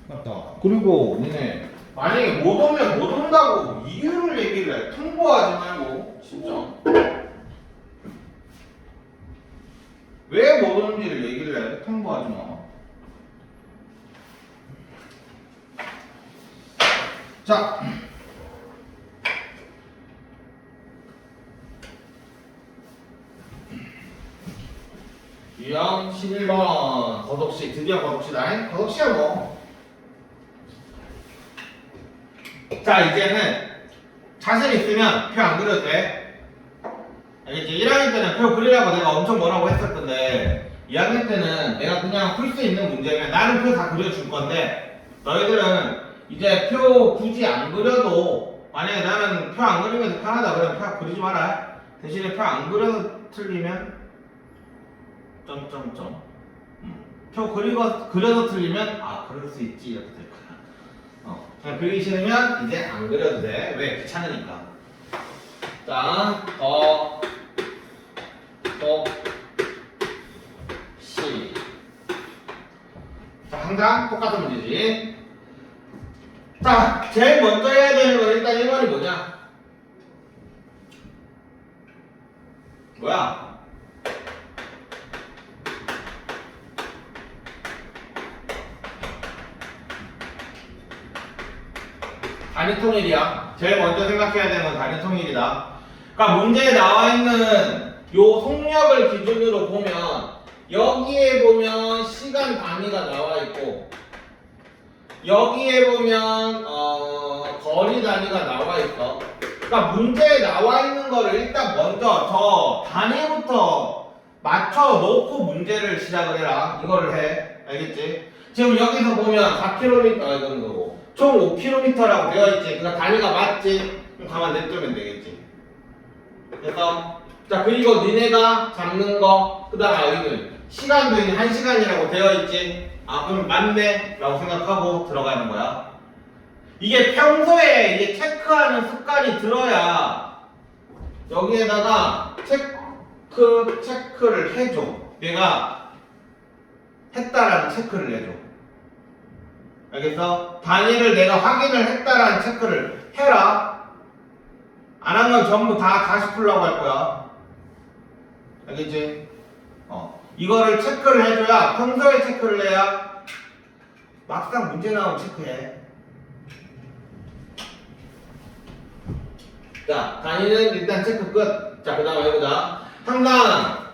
맞다. 그리고 니네 만약에 못 오면 못 온다고 이유를 얘기를 해. 통보하지 말고 진짜. 왜 못 오는지를 얘기를 해. 통보하지 마. 자. 유형 11번 거독시. 드디어 거독시다. 거독시야 뭐. 자, 이제는 자신 있으면 표 안 그려도 돼. 알겠지? 1학년 때는 표 그리라고 내가 엄청 뭐라고 했었던데 2학년 때는 내가 그냥 풀 수 있는 문제면 나는 표 다 그려줄 건데 너희들은 이제 표 굳이 안 그려도 만약에 나는 표 안 그리면 더 편하다 그러면 표 그리지 마라. 대신에 표 안 그려서 틀리면 점점점 표 그려서 틀리면 아 그럴 수 있지 이렇게 될 거야. 그냥 그리기 싫으면 이제 안 그려도 돼. 왜? 귀찮으니까. 자, 시. 자, 항상 똑같은 문제지. 자, 제일 먼저 해야 되는 건 일단 1번이 뭐냐? 뭐야? 단위 통일이야. 제일 먼저 생각해야 되는 건 단위 통일이다. 그러니까 문제에 나와 있는 요 속력을 기준으로 보면 여기에 보면 시간 단위가 나와 있고 여기에 보면 거리 단위가 나와 있어. 그러니까 문제에 나와 있는 거를 일단 먼저 저 단위부터 맞춰 놓고 문제를 시작을 해라. 이거를 해. 알겠지? 지금 여기서 보면 4km 이런 거고 총 5km라고 되어 있지. 그러니까 단위가 맞지? 그럼 가만 냅두면 되겠지. 그래서 자 그리고 니네가 잡는 거 그다음 여기는 시간도 1시간이라고 되어 있지. 아 그럼 맞네 라고 생각하고 들어가는 거야. 이게 평소에 이게 체크하는 습관이 들어야 여기에다가 체크를 해줘. 내가 했다라는 체크를 해줘. 알겠어? 단위를 내가 확인을 했다라는 체크를 해라. 안 한 건 전부 다시 풀라고 할 거야. 알겠지? 이거를 체크를 해줘야 평소에 체크를 해야 막상 문제 나오면 체크해. 자, 단위는 일단 체크 끝. 자, 그 다음 해보자. 항상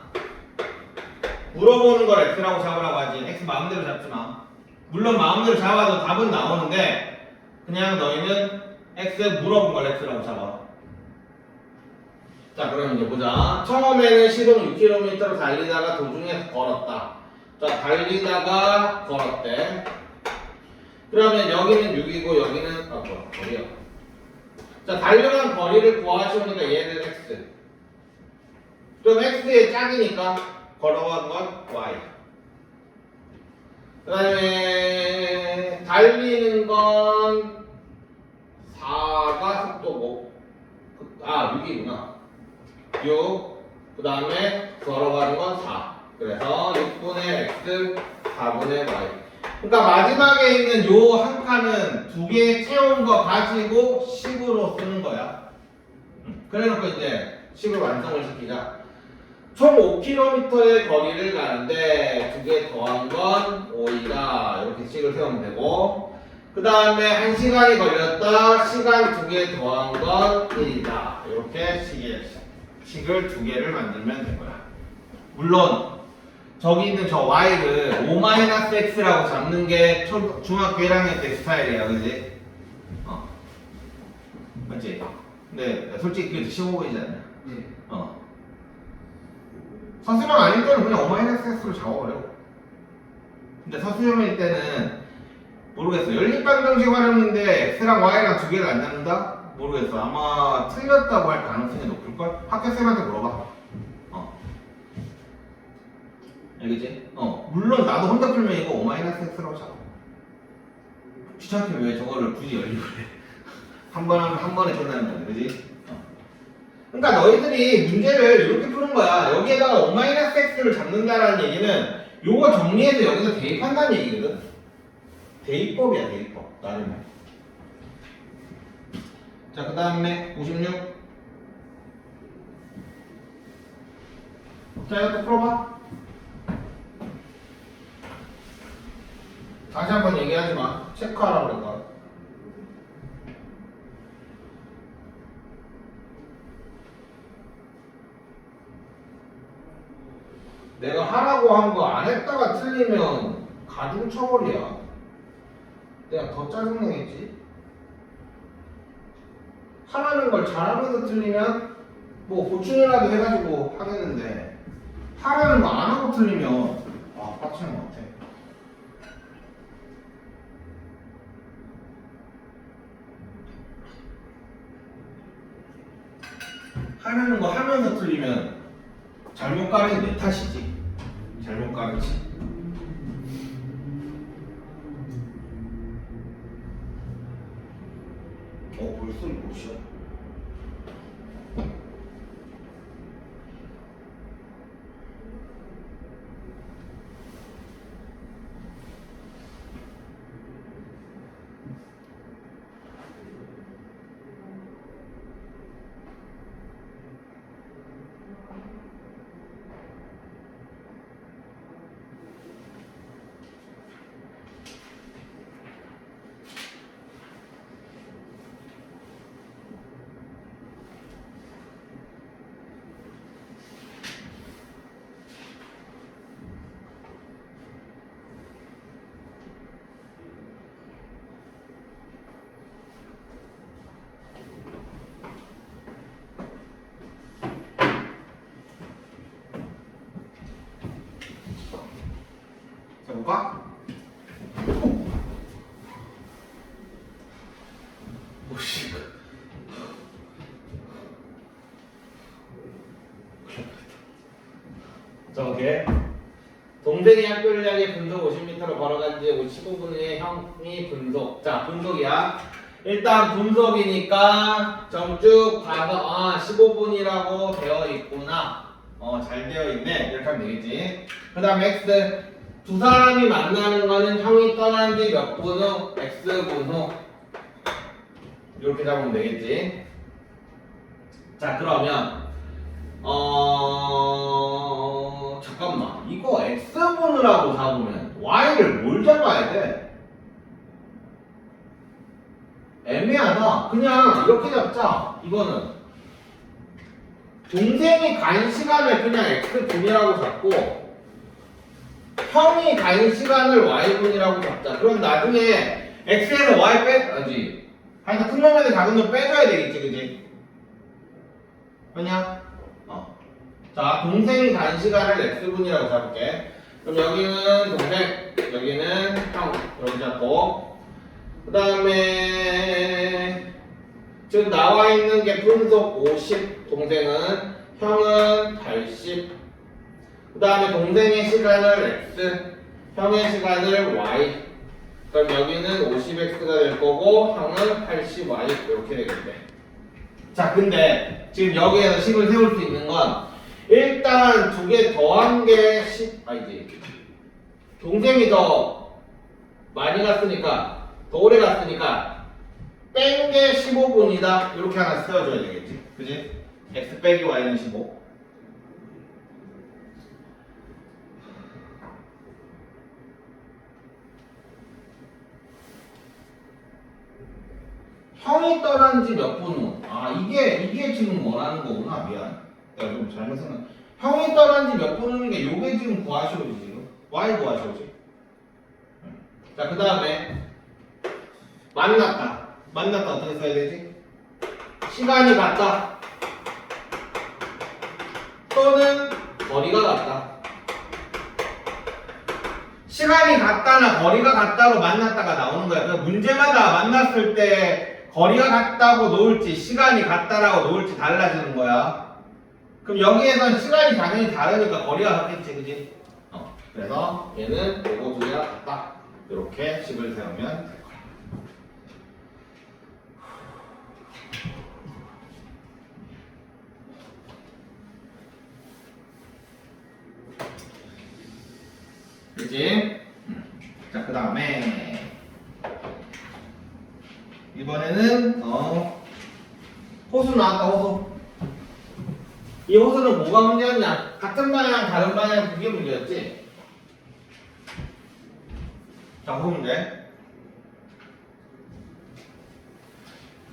물어보는 걸 X라고 잡으라고 하지. X 마음대로 잡지 마. 물론 마음대로 잡아도 답은 나오는데 그냥 너희는 X 물어본 걸 X라고 잡아. 자, 그럼 이제 보자. 처음에는 시속 6km로 달리다가 도중에 걸었다. 자, 달리다가 걸었대. 그러면 여기는 6이고 여기는 거리야. 자, 달려간 거리를 구하시오니까 얘는 X. 그럼 X의 짝이니까 걸어간 건 Y. 그 다음에 달리는 건 4가 속도고 6이구나. 6. 그 다음에 걸어가는 건 4. 그래서 6분의 X, 4분의 Y. 그러니까 마지막에 있는 요 한 칸은 두 개 채운 거 가지고 식으로 쓰는 거야. 그래놓고 이제 식을 완성을 시키자. 총 5km의 거리를 가는데 두 개 더한 건 5이다. 이렇게 식을 세우면 되고 그 다음에 1시간이 걸렸다. 시간 두 개 더한 건 1이다. 이렇게 식을 두 개를 만들면 된 거야. 물론 저기 있는 저 y를 5-x라고 잡는 게 중학교 1학년 때 스타일이야. 그지? 맞지? 근데 솔직히 그게 더 쉬워 보이지 않냐? 서술형 아닐 때는 그냥 5-x로 잡아버려. 근데 서술형일 때는 모르겠어. 연립방정식 활용인데 x랑 y랑 두 개를 안 잡는다? 모르겠어. 아마 틀렸다고 할 가능성이 높을걸? 학교쌤한테 물어봐. 알겠지? 물론 나도 혼자 풀면 이거 5-x라고 잡아. 귀찮게 왜 저거를 굳이 연립을 해? 한 번에 끝나는 거야. 그지? 그러니까 너희들이 문제를 이렇게 푸는 거야. 여기에다가 5-x를 잡는다라는 얘기는 요거 정리해서 여기서 대입한다는 얘기거든. 대입법이야, 대입법. 나름의. 자, 그 다음에 56. 자, 이것도 풀어봐. 다시 한번 얘기하지 마. 체크하라고 그랬다. 내가 하라고 한 거 안 했다가 틀리면 가중 처벌이야. 내가 더 짜증나겠지? 하라는 걸 잘하면서 틀리면 뭐 보충이라도 해가지고 하겠는데 하라는 거 안 하고 틀리면 빡치는 것 같아. 하라는 거 하면서 틀리면 잘못 가르친 내 탓이지. 잘못 가르치. 벌써 몇 시야? 자, 볼까? 오씨. 자, 오케이. 동생이 학교를 향해 분속 50m로 걸어간 지 15분 후에 형이 분속. 자, 분속이야. 일단 분속이니까 쭉 가서 15분이라고 되어 있구나. 잘 되어 있네. 이렇게 하면 되겠지. 그 다음 X. 두 사람이 만나는 거는 형이 떠난 지 몇 분 후, X분 후. 이렇게 잡으면 되겠지. 자, 그러면 잠깐만. 이거 X분이라고 잡으면 Y를 뭘 잡아야 돼? 애매하다. 그냥 이렇게 잡자. 이거는 동생이 간 시간을 그냥 X분이라고 잡고 형이 간 시간을 Y분이라고 잡자. 그럼 나중에 X에서 Y 빼야지. 하여튼 큰 놈에서 작은 놈 빼줘야 되겠지, 그지? 왜냐? 자, 동생이 간 시간을 X분이라고 잡을게. 그럼 여기는 동생, 여기는 형. 이렇게 잡고. 그 다음에 지금 나와 있는 게 분속 50, 동생은, 형은 80. 그 다음에 동생의 시간을 X, 형의 시간을 Y. 그럼 여기는 50X가 될 거고 형은 80Y 이렇게 되겠네. 자, 근데 지금 여기에서 식을 세울 수 있는 건 일단 두 개 더한 게 10, 아니지. 동생이 더 많이 갔으니까, 더 오래 갔으니까 뺀 게 15분이다. 이렇게 하나 세워줘야 되겠지. 그지? X 빼기 Y는 15. 형이 떠난 지 몇 분 후. 이게 지금 원하는 거구나. 미안. 내가 좀 잘못 생각. 형이 떠난 지 몇 분 후니까 요게 지금 구하시오지 지금. Y 구하시오지. 자, 그 다음에 만났다. 만났다 어떻게 써야 되지? 시간이 같다. 또는 거리가 같다. 시간이 같다나 거리가 같다로 만났다가 나오는 거야. 그 문제마다 만났을 때 거리가 같다고 놓을지 시간이 같다라고 놓을지 달라지는 거야. 그럼 여기에선 시간이 당연히 다르니까 거리가 같겠지, 그지? 그래서 얘는 요거 두 개가 같다. 이렇게 식을 세우면 될 거야. 그지? 자, 그 다음에 이번에는 호수 나왔다. 호수. 이 호수는 뭐가 문제였냐? 같은 방향 다른 방향 그게 문제였지. 자, 호수 문제.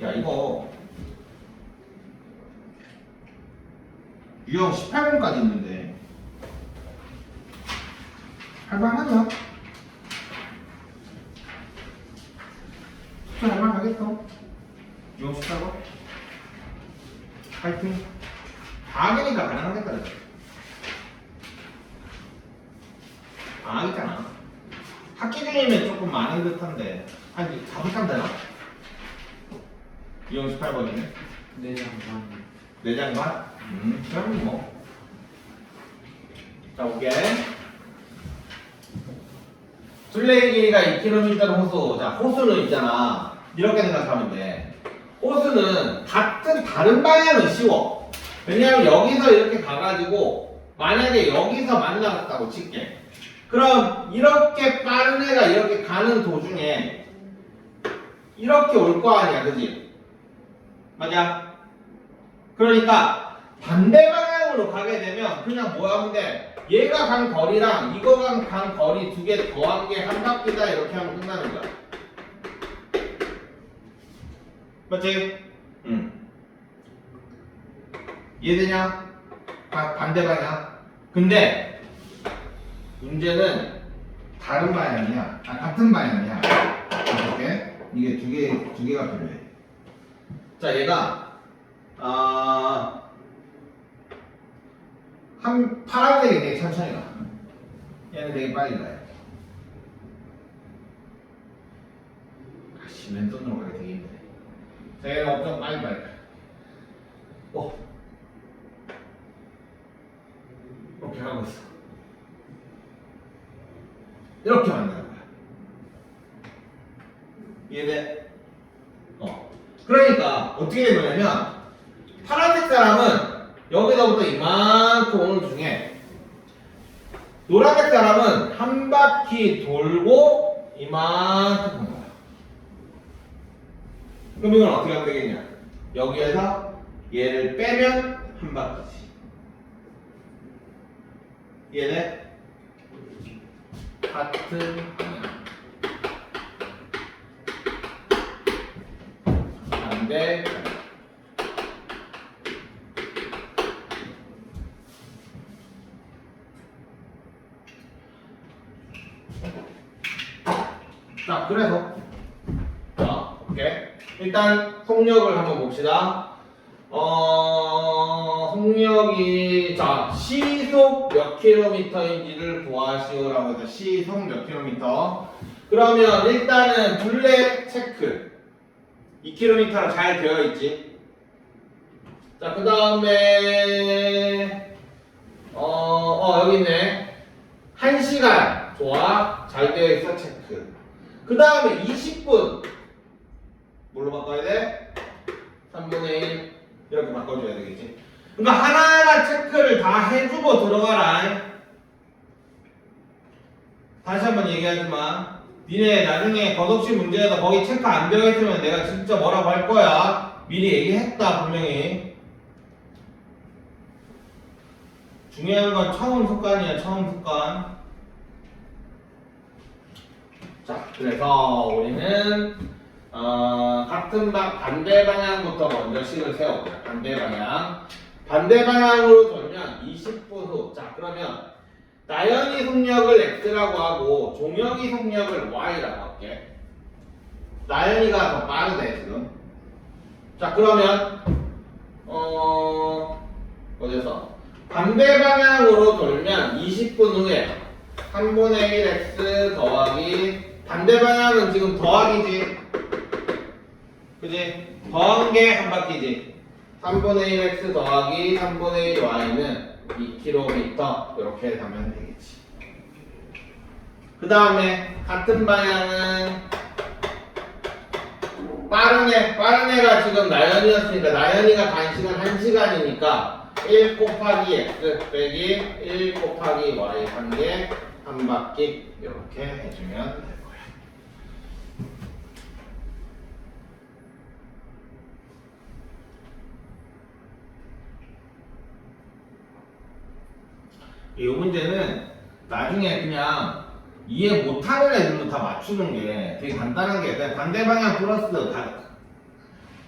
야, 이거 유형 18번까지 있는데 할만하냐? 진짜 할만하겠어? 유형 18번? 파이팅. 방학이니까 가능하겠다. 방학이잖아. 학기 중이면 조금 많은 듯한데 한 4부터 되나? 유형 18번이네. 내장 반? 그럼 뭐. 자, 볼게. 둘레의 길이가 2km 호수. 자, 호수는 있잖아. 이렇게 생각하면 돼. 호수는 같은 다른 방향은 쉬워. 왜냐면 여기서 이렇게 가가지고 만약에 여기서 만나갔다고 칠게. 그럼 이렇게 빠른 애가 이렇게 가는 도중에 이렇게 올 거 아니야, 그지? 맞아? 그러니까 반대 방향으로 가게 되면 그냥 뭐 하면 돼? 얘가 간 거리랑 이거가 간 거리 두 개 더한 게 한 바퀴다 이렇게 하면 끝나는 거야. 맞지? 응. 이해되냐? 반대 방향. 근데 문제는 다른 방향이야. 같은 방향이야. 이게 두 개가 필요해. 자, 얘가 파란색이 되게 천천히 가. 얘는 되게 빨리 가요. 왼손으로 가기 되게 힘드네. 자, 얘가 엄청 빨리 가요. 이렇게 하고 있어. 이렇게 만나는 거야. 이해돼? 그러니까 어떻게 된 거냐면 파란색 사람은 여기서부터 이만큼 오는 중에 노란색 사람은 한 바퀴 돌고 이만큼 온 거야. 그럼 이건 어떻게 하면 되겠냐? 여기에서 얘를 빼면 한 바퀴지. 얘네 같은 방향. 반대. 자, 그래서 오케이. 일단 속력을 한번 봅시다. 속력이 시속 몇 킬로미터인지를 구하시오라고 해서 시속 몇 킬로미터. 그러면 일단은 둘레 체크. 2km로 잘 되어 있지. 자, 그 다음에 여기 있네. 1시간 좋아. 잘 되어 있어. 체크. 그 다음에 20분 뭘로 바꿔야 돼? 3분의 1 이렇게 바꿔줘야 되겠지. 그러니까 하나하나 체크를 다 해주고 들어가라. 다시 한번 얘기하지만 니네 나중에 겉없이 문제에서 거기 체크 안 되어 있으면 내가 진짜 뭐라고 할 거야. 미리 얘기했다 분명히. 중요한 건 처음 습관이야. 처음 습관. 자, 그래서 우리는 같은 반대 방향부터 먼저 식을 세워보자. 반대 방향. 반대 방향으로 돌면 20분 후. 자, 그러면 나연이 속력을 x라고 하고 종혁이 속력을 y라고 할게. 나연이가 더 빠르대 지금. 자, 그러면 어디서 반대 방향으로 돌면 20분 후에 3분의 1x 더하기 반대 방향은 지금 더하기지. 그지? 더한 게 한 바퀴지. 3분의 1x 더하기 3분의 1 y는 2km 이렇게 가면 되겠지. 그 다음에 같은 방향은 빠른 애가 지금 나연이었으니까 나연이가 간 시간 1시간이니까 1 곱하기 x 빼기 1 곱하기 y 한 개 한 바퀴 이렇게 해주면 될 거야. 이 문제는 나중에 그냥 이해 못하는 애들도 다 맞추는 게 되게 간단한 게 그냥 반대 방향 플러스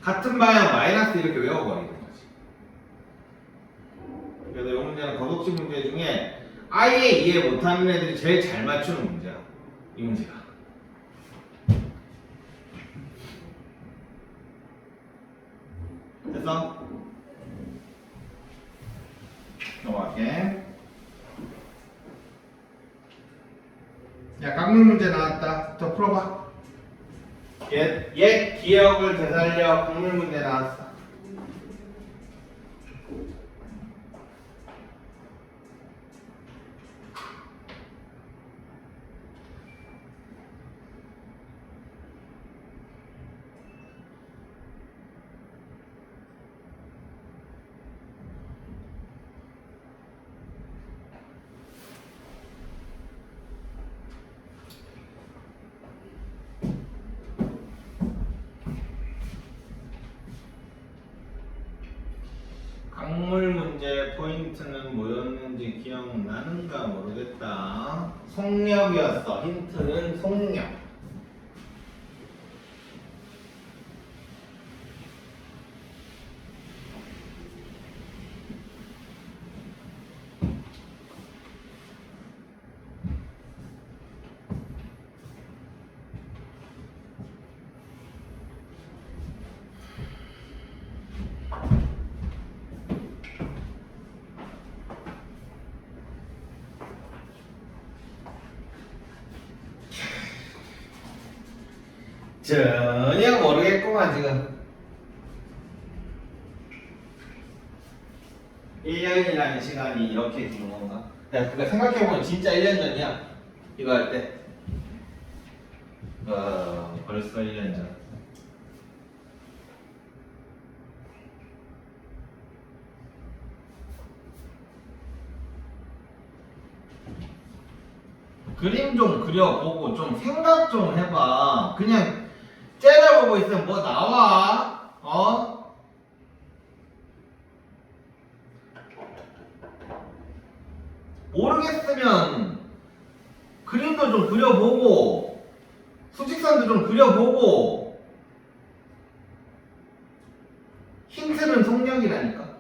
같은 방향 마이너스 이렇게 외워버리는 거지. 그래서 이 문제는 거듭식 문제 중에 아예 이해 못하는 애들이 제일 잘 맞추는 문제야. 이 문제가. 됐어? 넘어갈게. 야, 강물 문제 나왔다. 더 풀어봐. 옛 기억을 되살려. 강물 문제 나왔어. 강물 문제 포인트는 뭐였는지 기억나는가 모르겠다. 속력이었어. 힌트는 속력. 전혀 모르겠구만 지금. 1년이라는 시간이 이렇게 긴 건가? 야, 그러니까 생각해보면 진짜 1년 전이야. 이거 할 때. 벌써 1년 전. 그림 좀 그려보고 좀 생각 좀 해봐. 그냥 째려보고 있으면 뭐 나와? 어? 모르겠으면 그림도 좀 그려보고 수직선도 좀 그려보고. 힌트는 속력이라니까.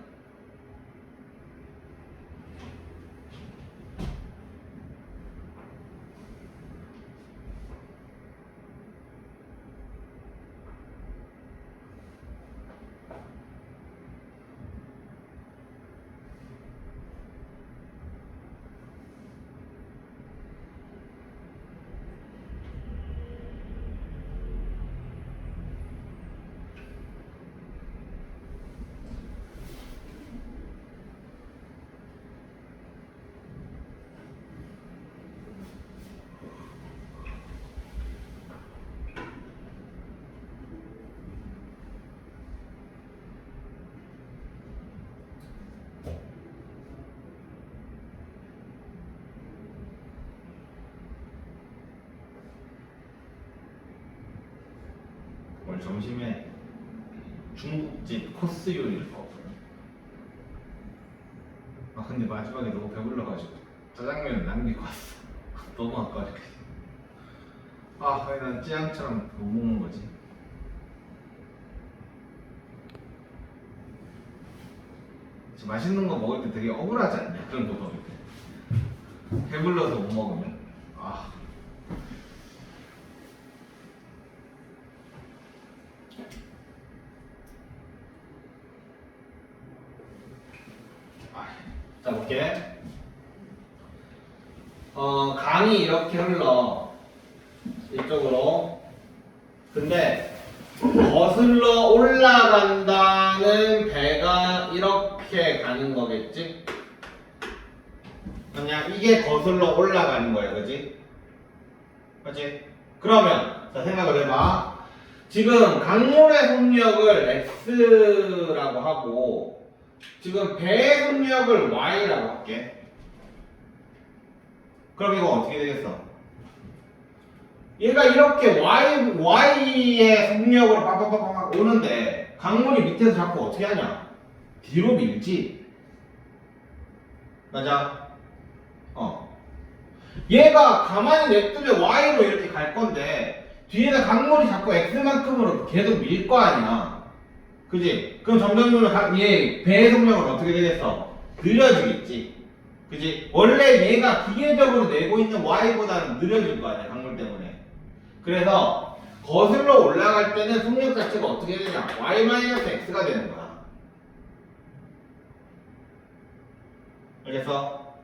오늘 점심에 중국집 코스 요리를 먹었거든. 아 근데 마지막에 너무 배불러가지고 짜장면을 남기고 왔어. 너무 아까워. 아 왜 난 찌양처럼 못 먹는 거지? 맛있는 거 먹을 때 되게 억울하지 않냐? 그런 거 먹을 때 배불러서 못 먹으면. 아 자 볼게. 강이 이렇게 흘러 이쪽으로. 근데 거슬러 올라간다는 배가 이렇게 가는 거겠지? 그냥 이게 거슬러 올라가는 거야, 그지? 그지? 그러면 자 생각을 해봐. 지금 강물의 속력을 x라고 하고 지금 배의 속력을 y라고 할게. 그럼 이거 어떻게 되겠어? 얘가 이렇게 y의 속력으로 빡빡빡빡 오는데 강물이 밑에서 자꾸 어떻게 하냐? 뒤로 밀지. 맞아? 얘가 가만히 냅두면 Y로 이렇게 갈 건데 뒤에는 강물이 자꾸 X만큼으로 계속 밀 거 아니야. 그지? 그럼 점점 얘 배의 속력은 어떻게 되겠어? 느려지겠지. 그지? 원래 얘가 기계적으로 내고 있는 Y보다는 느려질 거 아니야, 강물 때문에. 그래서 거슬러 올라갈 때는 속력 자체가 어떻게 되냐? Y-X가 되는 거야. 알겠어?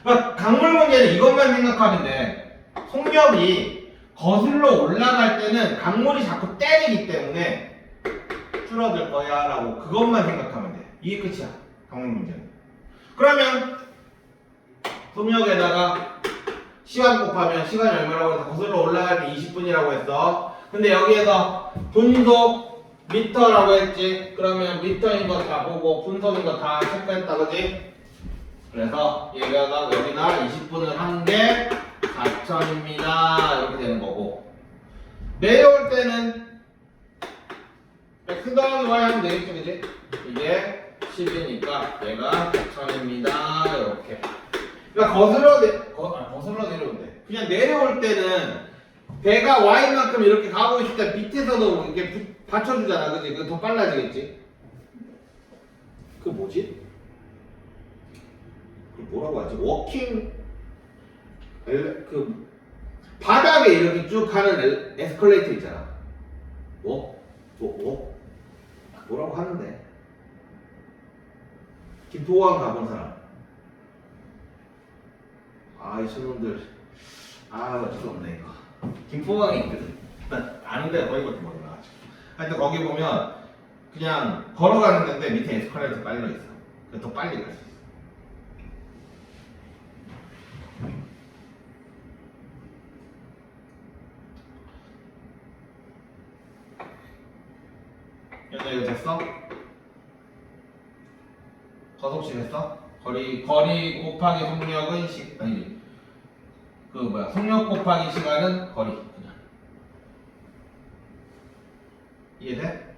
그러니까 강물 문제는 이것만 생각하면 돼. 속력이 거슬러 올라갈 때는 강물이 자꾸 때리기 때문에 줄어들 거야 라고 그것만 생각하면 돼. 이게 끝이야, 강물 문제는. 그러면 속력에다가 시간 곱하면 시간이 얼마라고 해서 거슬러 올라갈 때 20분이라고 했어. 근데 여기에서 분속 미터라고 했지. 그러면 미터인 거 다 보고 분속인 거 다 체크했다, 그지? 그래서 얘가 여기다 20분을 한 게 4,000입니다. 이렇게 되는 거고. 내려올 때는 X 더하기 Y 하면 되겠지, 그지? 이게 10이니까 얘가 4,000입니다. 이렇게. 그러니까 거슬러 내려온대. 그냥 내려올 때는 배가 Y만큼 이렇게 가고 있을 때 밑에서도 이렇게 받쳐주잖아, 그지? 그거 더 빨라지겠지? 그 뭐지? 그 뭐라고 하지? 그 바닥에 이렇게 쭉 가는 에스컬레이터 있잖아. 뭐라고 하는데? 김포항 가본 사람. 이 친구들. 어쩔 없네, 이거. 김포항에 있거든. 일단 아는데 거기밖에 몰라가지고. 하여튼 거기 보면 그냥 걸어가는 건데 밑에 에스컬레이터 깔려 있어. 그래서 더 빨리 갈 수 있어. 현재 이거 됐어? 거속시 됐어? 거리 곱하기 속력은 속력 곱하기 시간은 거리. 그냥. 이해돼?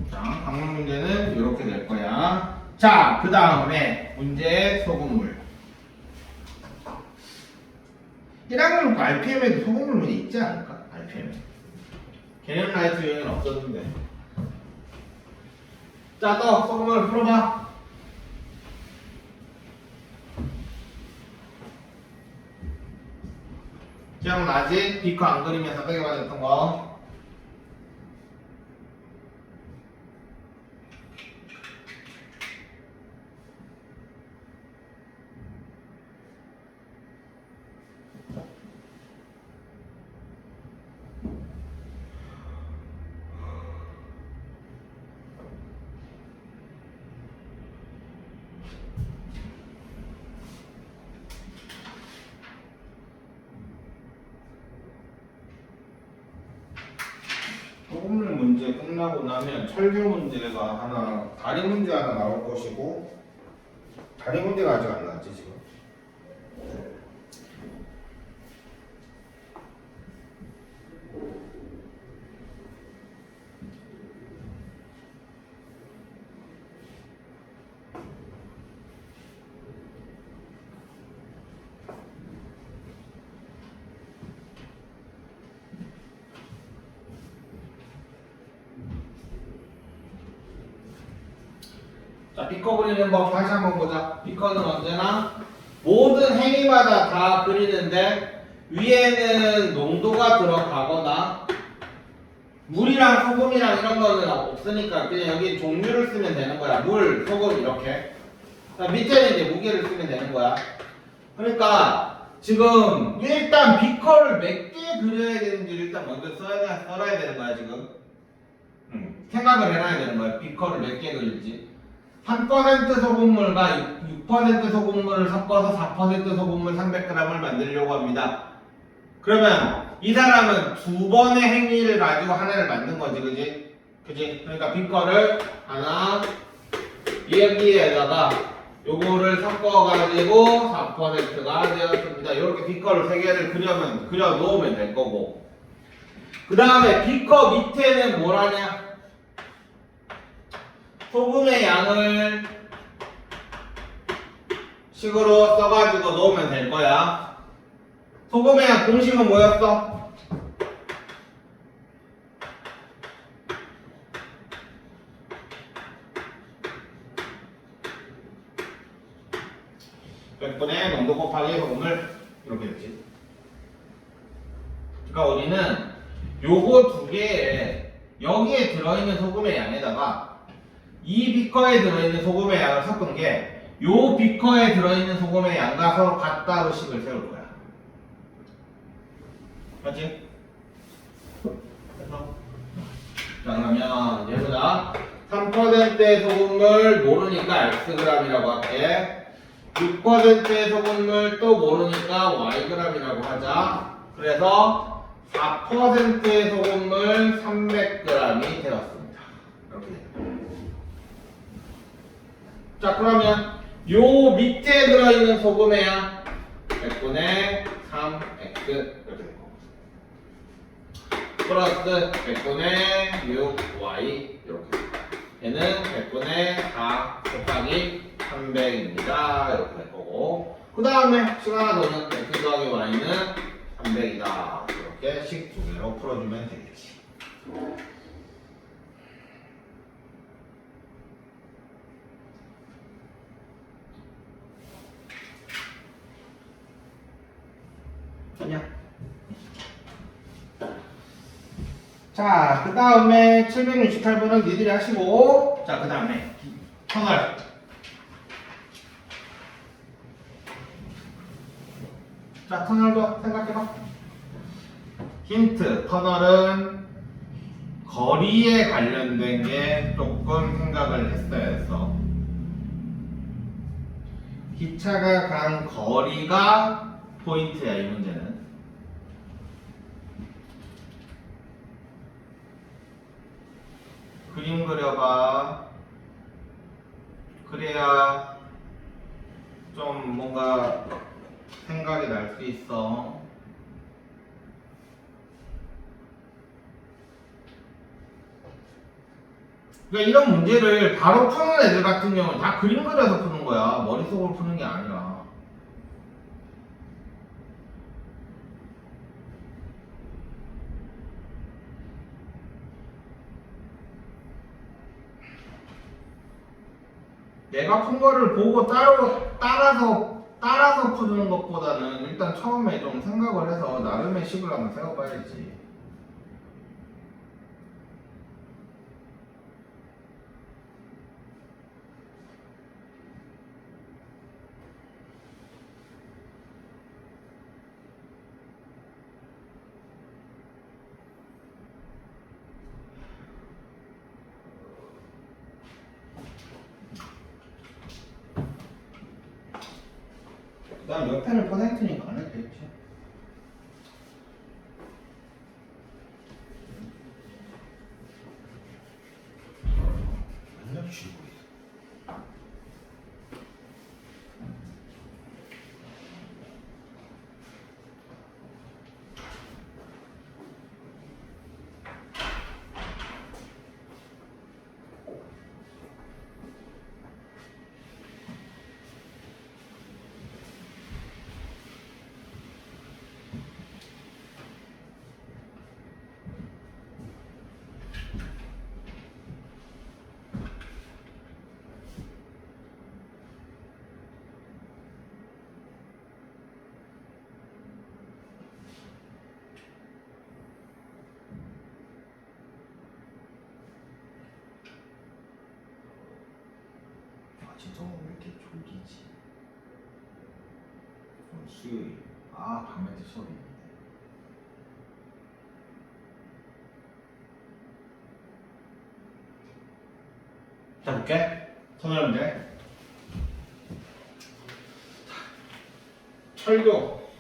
자, 강물 문제는 이렇게 될 거야. 자, 그 다음에 문제 소금물. 1학년 RPM에도 소금물 문제 있지 않을까? RPM에. 개념 라이트 유형은 없었는데. 자, 또 소금물 풀어봐. 기억나지? 비커 안 그리면서 빼게 맞았던 거. 소금물 문제 끝나고 나면 철교 문제가 하나, 다리 문제 하나 나올 것이고, 다리 문제가 아직 안 나왔지 지금. 자, 비커 그리는 법 다시 한번 보자. 비커는 언제나 모든 행위마다 다 그리는데 위에는 농도가 들어가거나 물이랑 소금이랑 이런 거는 없으니까 그냥 여기 종류를 쓰면 되는 거야. 물, 소금 이렇게. 밑에는 이제 무게를 쓰면 되는 거야. 그러니까 지금 일단 비커를 몇 개 그려야 되는지 일단 먼저 써야 되는 거야 지금. 생각을 해놔야 되는 거야. 비커를 몇 개 그릴지. 3% 소금물과 6% 소금물을 섞어서 4% 소금물 300g을 만들려고 합니다. 그러면 이 사람은 두 번의 행위를 가지고 하나를 만든 거지, 그지? 그지? 그러니까 비커를 하나, 여기에다가 요거를 섞어가지고 4%가 되었습니다. 이렇게 비커를 3개를 그려 놓으면 될 거고. 그 다음에 비커 밑에는 뭘 하냐? 소금의 양을 식으로 써가지고 놓으면 될 거야. 소금의 양 공식은 뭐였어? 몇 분의 농도 곱하기 소금을 이렇게 됐지. 그러니까 우리는 요거 두 개에 여기에 들어있는 소금의 양에다가 이 비커에 들어있는 소금의 양을 섞은 게 요 비커에 들어있는 소금의 양과 서로 같다로 식을 세울 거야. 맞지? 자, 그러면 얘보다 3%의 소금물 모르니까 Xg이라고 할게. 6%의 소금물 또 모르니까 Yg이라고 하자. 그래서 4%의 소금물 300g이 되었습니다. 이렇게 됩니다. 자, 그러면 요 밑에 들어있는 소금의 양 100분의 3x 이렇게 되고 플러스 100분의 6y 이렇게 얘는 100분의 4 곱하기 300입니다. 이렇게 될 거고 그 다음에 식 하나 더는 x 더하기 y는 300이다. 이렇게 식 두 개로 풀어주면 되겠지. 아니야. 자, 그 다음에 768번은 니들이 하시고, 자, 그 다음에 터널. 자, 터널도 생각해봐. 힌트, 터널은 거리에 관련된 게 조금 생각을 했어야 했어. 기차가 간 거리가 포인트야, 이 문제는. 그림 그려봐. 그래야 좀 뭔가 생각이 날 수 있어. 그러니까 이런 문제를 바로 푸는 애들 같은 경우는 다 그림 그려서 푸는 거야. 머릿속으로 푸는 게 아니라. 내가 푼 거를 보고 따라서 푸는 것보다는 일단 처음에 좀 생각을 해서 나름의 식을 한번 세워봐야지. 그 다음 옆에는 퍼센트니까 안 해도 되겠지. 맨날 쥐고 있어. 진짜 왜 이렇게 졸리지? 오늘 수요일. 아, 밤에도 수업이 있네. 자, 볼게. 터널 문제. 철교.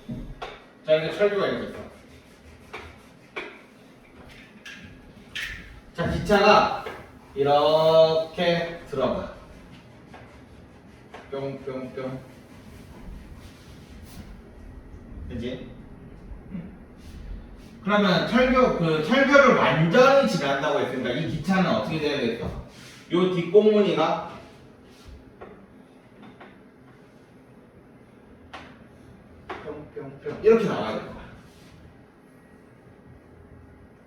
자, 이제 철교가 이렇게 있어. 자, 기차가 이렇게 들어가. 뿅뿅뿅. 그치? 그러면 철교를 완전히 지난다고 했으니까 이 기차는 어떻게 돼야 되겠어? 요 뒷공무니가 이렇게 나와야 될 거야.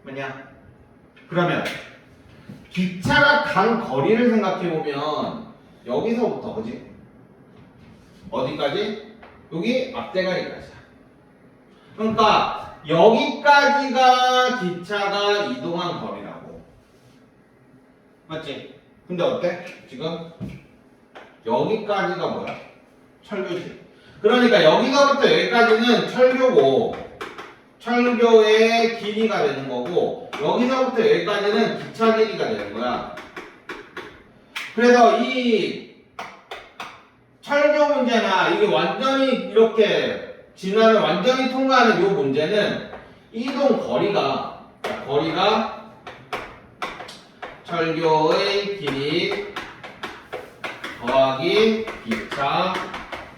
뭐냐? 그러면 기차가 간 거리를 생각해보면 여기서부터 그지? 어디까지? 여기 앞대가리까지야. 그러니까 여기까지가 기차가 이동한 거리라고. 맞지? 근데 어때? 지금 여기까지가 뭐야? 철교지. 그러니까 여기서부터 여기까지는 철교고 철교의 길이가 되는 거고 여기서부터 여기까지는 기차 길이가 되는 거야. 그래서 이 철교 문제나 이게 완전히 이렇게 진화를 완전히 통과하는 이 문제는 이동 거리가 철교의 길이 더하기 기차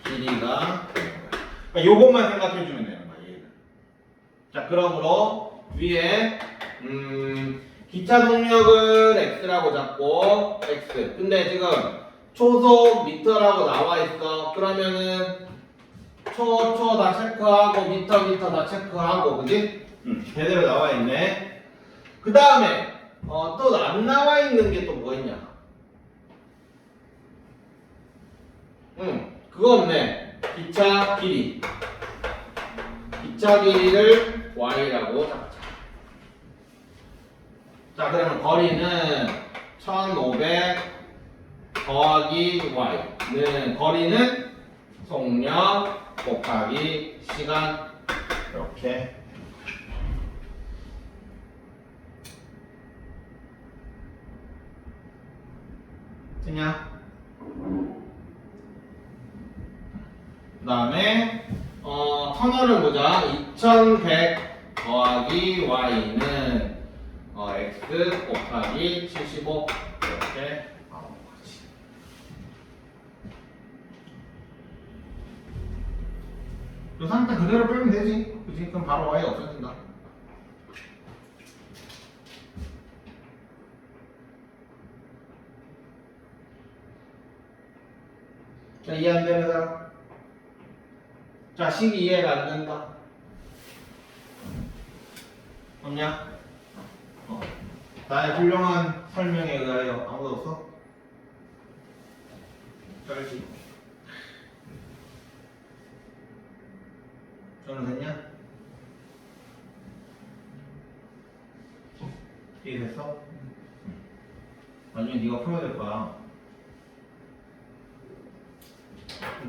길이가 되는 거야. 그러니까 요것만 생각해 주면 되는 거야. 얘는. 자, 그러므로 위에 기차 동력을 x라고 잡고 x. 근데 지금 초속 미터라고 나와 있어. 그러면은 초 다 체크하고 미터 다 체크하고, 그지? 제대로 나와 있네. 그 다음에 또 안 나와 있는 게 또 뭐 있냐? 그거 없네. 기차 길이. 기차 길이를 y라고 잡자. 자, 그러면 거리는 1500 더하기 y는 거리는 속력 곱하기 시간 이렇게. 됐냐? 그 다음에 터널을 보자. 2100 더하기 y는 x 곱하기 75 이렇게 나오는 거지. 이 상태 그대로 빼면 되지. 그치? 그럼 바로 y 없어진다. 자, 이해 안 되는 사람? 자, 식 이해가 안 된다. 없냐? 나의 훌륭한 설명에 의하여 아무도 없어? 짧지? 저는 됐냐? 이해됐어? 나중에 네가 풀어야 될 거야.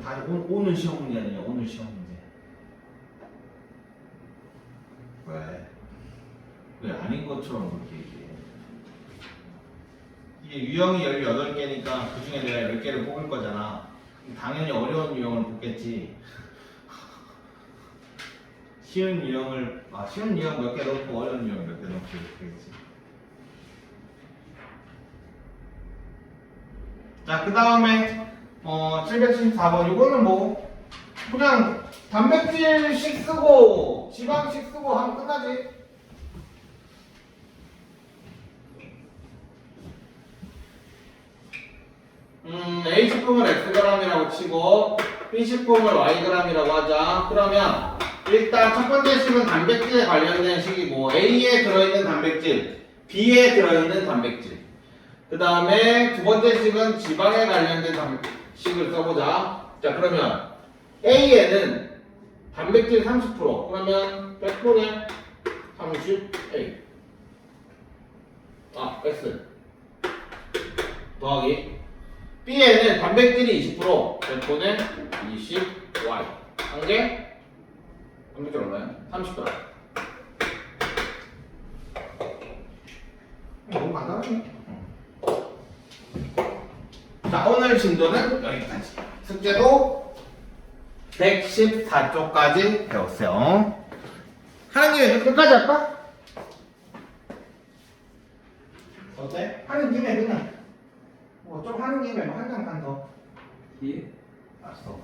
다시 오늘 시험 문제 아니냐? 오늘 시험 문제. 왜? 왜 아닌 것처럼 그렇게 얘기해? 이게 유형이 18개니까 그 중에 내가 10개를 뽑을 거잖아. 당연히 어려운 유형을 뽑겠지. 쉬운 유형 몇 개 넣고 어려운 유형 몇 개 넣고 그랬지. 자, 그 다음에 714번 이거는 뭐 그냥 단백질식 쓰고 지방식 쓰고 하면 끝나지. A식품을 Xg이라고 치고 B식품을 Yg이라고 하자. 그러면 일단 첫 번째 식은 단백질에 관련된 식이고 A에 들어있는 단백질, B에 들어있는 단백질. 그 다음에 두 번째 식은 지방에 관련된 식을 써보자. 자, 그러면 A에는 단백질 30%, 그러면 100분의 30A X 더하기 B에는 단백질이 20%, 100분의 20Y 한 개? 단백질 얼마야? 30g. 너무 간단하네. 자, 오늘 진도는 여기까지. 숙제도 114쪽까지 배웠어요. 하는 김에 끝까지 할까? 어때? 하는 김에 그냥 좀 하는 김에 한 장만 더. 예? 알았어.